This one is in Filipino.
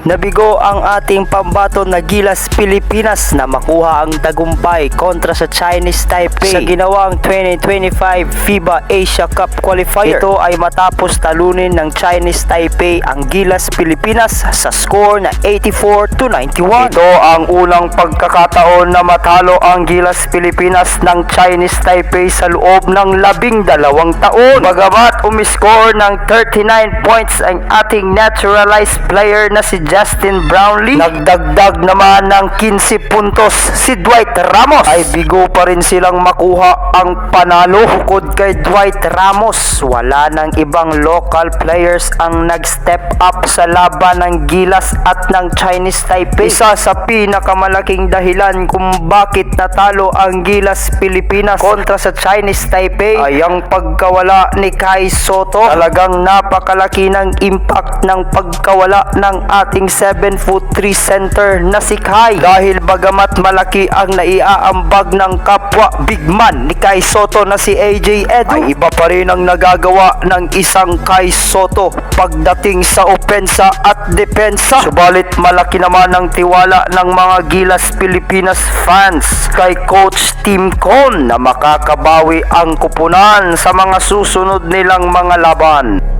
Nabigo ang ating pambato na Gilas Pilipinas na makuha ang tagumpay kontra sa Chinese Taipei sa ginawang 2025 FIBA Asia Cup Qualifier. Ito ay matapos talunin ng Chinese Taipei ang Gilas Pilipinas sa score na 84-91. Ito ang unang pagkakataon na matalo ang Gilas Pilipinas ng Chinese Taipei sa loob ng 12 taon. Bagamat umiscore ng 39 points ang ating naturalized player na si Justin Brownlee, nagdagdag naman ng 15 puntos si Dwight Ramos, ay bigo pa rin silang makuha ang panalo. Bukod kay Dwight Ramos, wala nang ibang local players ang nag-step up sa laban ng Gilas at ng Chinese Taipei. Isa sa pinakamalaking dahilan kung bakit natalo ang Gilas Pilipinas kontra sa Chinese Taipei ay ang pagkawala ni Kai Sotto. Talagang napakalaki ng impact ng pagkawala ng ating 7'3" center na si Kai, dahil bagamat malaki ang naiaambag ng kapwa big man ni Kai Sotto na si AJ Edu, ay iba pa rin ang nagagawa ng isang Kai Sotto pagdating sa opensa at depensa. Subalit malaki naman ang tiwala ng mga Gilas Pilipinas fans kay Coach Tim Con na makakabawi ang kupunan sa mga susunod nilang mga laban.